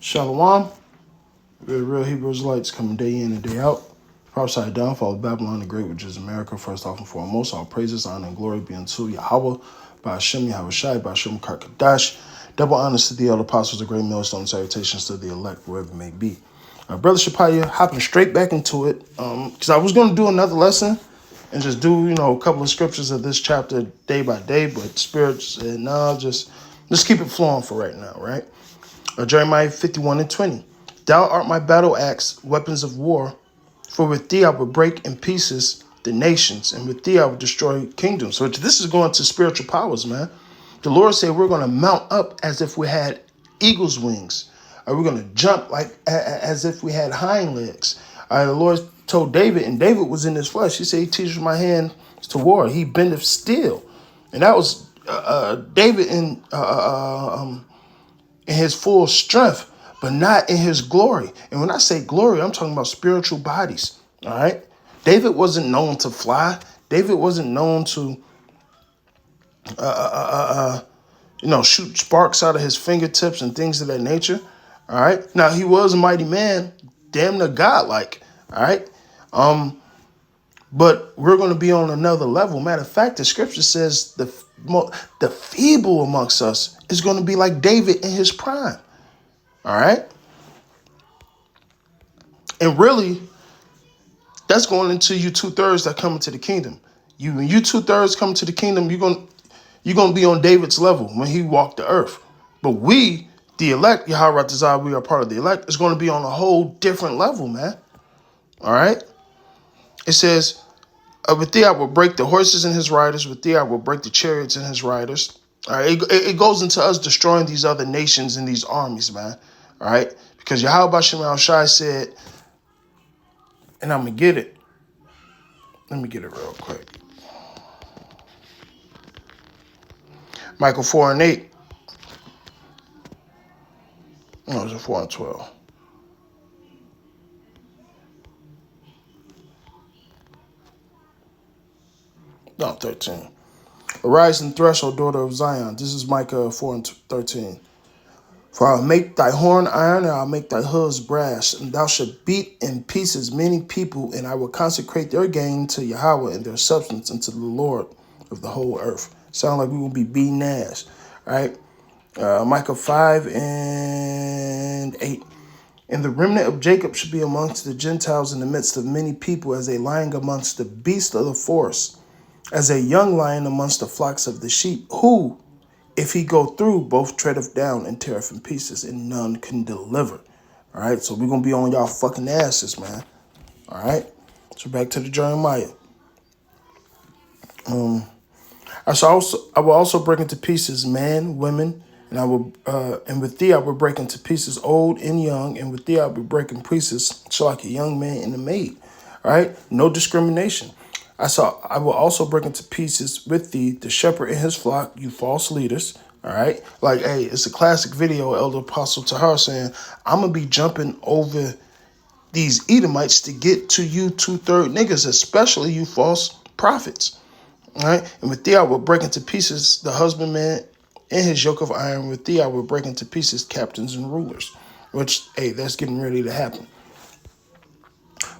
Shalom. We're real Hebrew Israelites coming day in and day out. Prophesy downfall of Babylon the Great, which is America, first off and foremost. All praises, honor, and glory be unto Yahweh, by Hashem, Yahweh Shai, by Hashem Karkadash. Double honors to the elder apostles, the great millstone, salutations to the elect, wherever it may be. Brother Shapaya, hopping straight back into it, because I was going to do another lesson and just do, a couple of scriptures of this chapter day by day, but Spirit said, no, just keep it flowing for right now, right? Jeremiah 51:20. Thou art my battle axe, weapons of war. For with thee I will break in pieces the nations, and with thee I will destroy kingdoms. So this is going to spiritual powers, man. The Lord said we're going to mount up as if we had eagle's wings. We're going to jump like as if we had hind legs. The Lord told David, and David was in his flesh. He said, he teaches my hands to war. He bendeth steel. And that was David in his full strength, but not in his glory. And when I say glory, I'm talking about spiritual bodies. All right. David wasn't known to fly. David wasn't known to, shoot sparks out of his fingertips and things of that nature. All right. Now he was a mighty man, damn near godlike. All right. But we're going to be on another level. Matter of fact, the scripture says the feeble amongst us is going to be like David in his prime. All right. And really, that's going into you 2/3 that come into the kingdom. When you 2/3 come to the kingdom, you're gonna be on David's level when he walked the earth. But we, the elect, Yahweh Ratazah, we are part of the elect, is going to be on a whole different level, man. All right. It says, with thee I will break the horses and his riders. With thee I will break the chariots and his riders. All right. It goes into us destroying these other nations and these armies, man. All right. Because Yahweh Shem Shai said, and I'm going to get it. Let me get it real quick. Michael 4:8. No, it's a 4:12. No, 13. Arise and thresh, O daughter of Zion. This is Micah 4:13. For I'll make thy horn iron, and I'll make thy hooves brass, and thou shalt beat in pieces many people, and I will consecrate their gain to Yahweh and their substance unto the Lord of the whole earth. Sound like we will be beating ass, right? Micah 5:8. And the remnant of Jacob should be amongst the Gentiles in the midst of many people, as a lion amongst the beasts of the forest, as a young lion amongst the flocks of the sheep, who, if he go through, both treadeth down and teareth in pieces, and none can deliver. All right, so we're going to be on y'all fucking asses, man. All right, so back to the Jeremiah. I will also break into pieces man, women, and I will, and with thee I will break into pieces old and young, and with thee I will break in pieces so like a young man and a maid. All right, no discrimination. I will also break into pieces with thee the shepherd and his flock, you false leaders. All right, like, hey, it's a classic video, Elder Apostle Tahar saying, I'm gonna be jumping over these Edomites to get to you 2/3 niggas, especially you false prophets. All right, and with thee I will break into pieces the husbandman and his yoke of iron. With thee I will break into pieces captains and rulers, which, hey, that's getting ready to happen.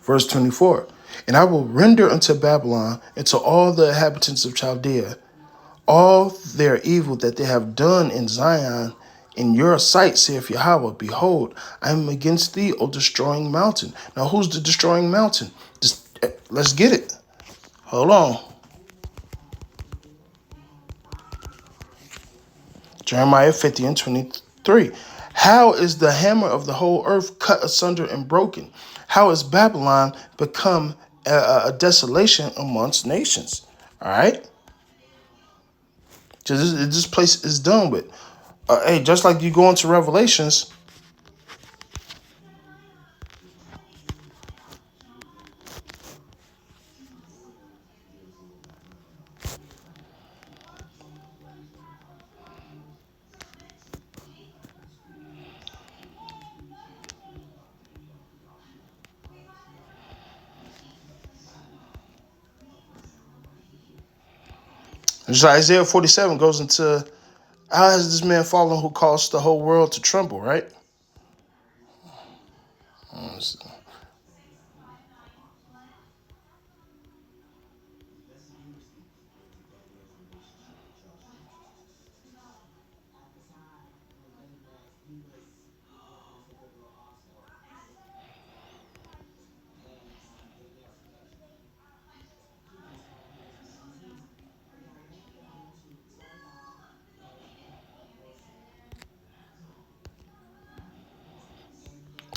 Verse 24, and I will render unto Babylon and to all the inhabitants of Chaldea all their evil that they have done in Zion in your sight, saith Yahweh. Behold, I am against thee, O destroying mountain. Now, who's the destroying mountain? Let's get it. Hold on. Jeremiah 50:23. How is the hammer of the whole earth cut asunder and broken? How is Babylon become a desolation amongst nations? All right? So this place is done with. Hey, just like you go into Revelations, so Isaiah 47 goes into, how has this man fallen who caused the whole world to tremble, right?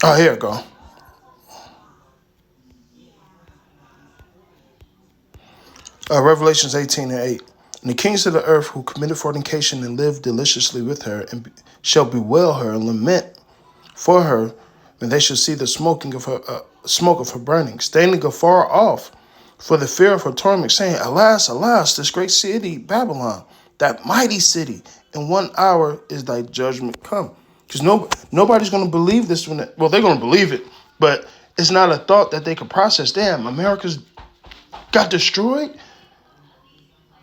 Oh, here we go. Revelations 18:8. And the kings of the earth who committed fornication and lived deliciously with her shall bewail her and lament for her when they shall see the smoke of her burning, standing afar off for the fear of her torment, saying, Alas, alas, this great city, Babylon, that mighty city, in 1 hour is thy judgment come. Because nobody's going to believe this well, they're going to believe it, but it's not a thought that they can process. Damn, America's got destroyed.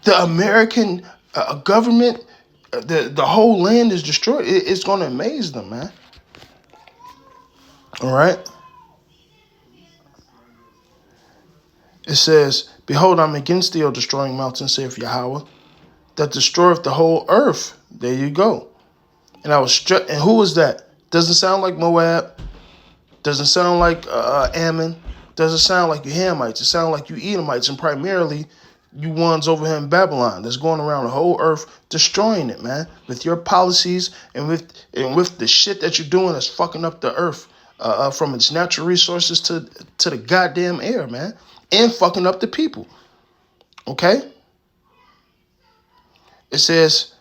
The American government, the whole land is destroyed. It's going to amaze them, man. All right. It says, Behold, I'm against thee, O destroying mountain, saith Yahweh, that destroyeth the whole earth. There you go. And I was struck. And who is that? Doesn't sound like Moab. Doesn't sound like Ammon. Doesn't sound like you Hamites. It sounds like you Edomites, and primarily you ones over here in Babylon that's going around the whole earth destroying it, man, with your policies and with the shit that you're doing that's fucking up the earth from its natural resources to the goddamn air, man, and fucking up the people. Okay? It says,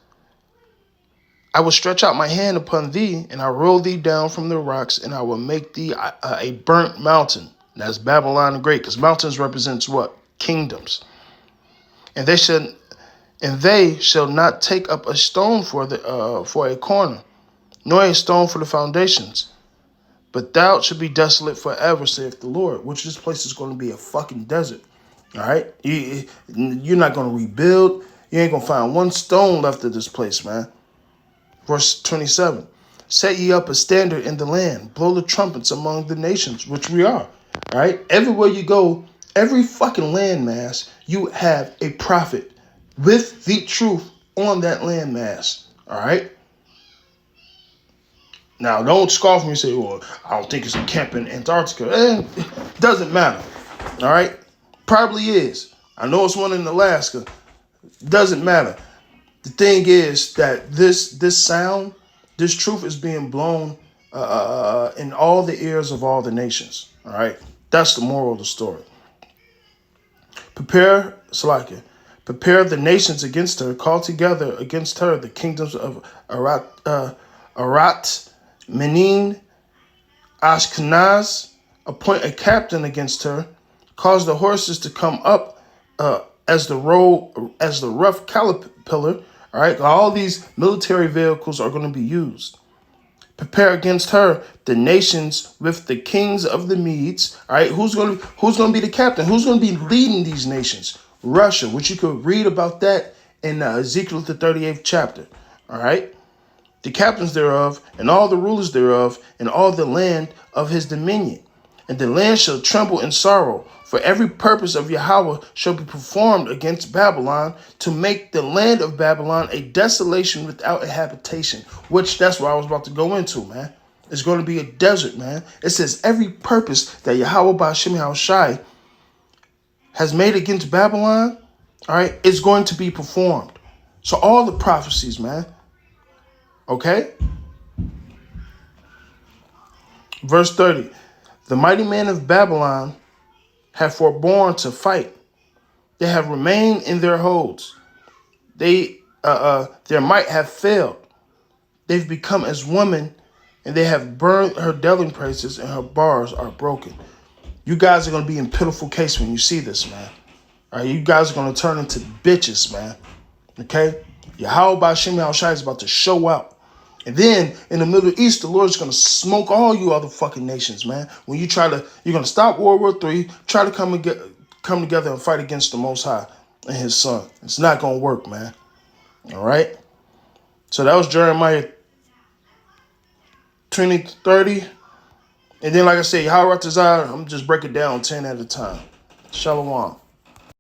I will stretch out my hand upon thee, and I roll thee down from the rocks, and I will make thee a burnt mountain. And that's Babylon the Great, because mountains represents what? Kingdoms. And they shall not take up a stone for a corner, nor a stone for the foundations. But thou shalt be desolate forever, saith the Lord. Which this place is going to be a fucking desert. All right? You're not going to rebuild. You ain't going to find one stone left of this place, man. Verse 27. Set ye up a standard in the land. Blow the trumpets among the nations, which we are. All right? Everywhere you go, every fucking landmass, you have a prophet with the truth on that landmass. All right? Now, don't scoff me and say, well, I don't think it's a camp in Antarctica. It doesn't matter. All right? Probably is. I know it's one in Alaska. Doesn't matter. The thing is that this sound, this truth is being blown in all the ears of all the nations. All right? That's the moral of the story. Prepare the nations against her. Call together against her the kingdoms of Arat, Menin, Ashkenaz. Appoint a captain against her. Cause the horses to come up as the rough caterpillar. All right, all these military vehicles are going to be used. Prepare against her the nations with the kings of the Medes. All right, who's going to be the captain? Who's going to be leading these nations? Russia, which you could read about that in Ezekiel the 38th chapter. All right, the captains thereof, and all the rulers thereof, and all the land of his dominion. And the land shall tremble in sorrow, for every purpose of Yahweh shall be performed against Babylon, to make the land of Babylon a desolation without a habitation. Which, that's what I was about to go into, man. It's going to be a desert, man. It says every purpose that Yahweh Ba'ashem Yahushai has made against Babylon, all right, is going to be performed. So all the prophecies, man. Okay? Verse 30. The mighty men of Babylon have forborne to fight. They have remained in their holds. Their might have failed. They've become as women, and they have burned her dwelling places, and her bars are broken. You guys are going to be in pitiful case when you see this, man. All right, you guys are going to turn into bitches, man. Okay? Yahweh Ba'ashem Yahushai is about to show out. And then in the Middle East, the Lord's going to smoke all you other fucking nations, man. When you're going to stop World War III, try to come together and fight against the Most High and his son. It's not going to work, man. All right? So that was Jeremiah 20:30. And then, like I said, Yahweh Ratazah, I'm just break it down 10 at a time. Shalom.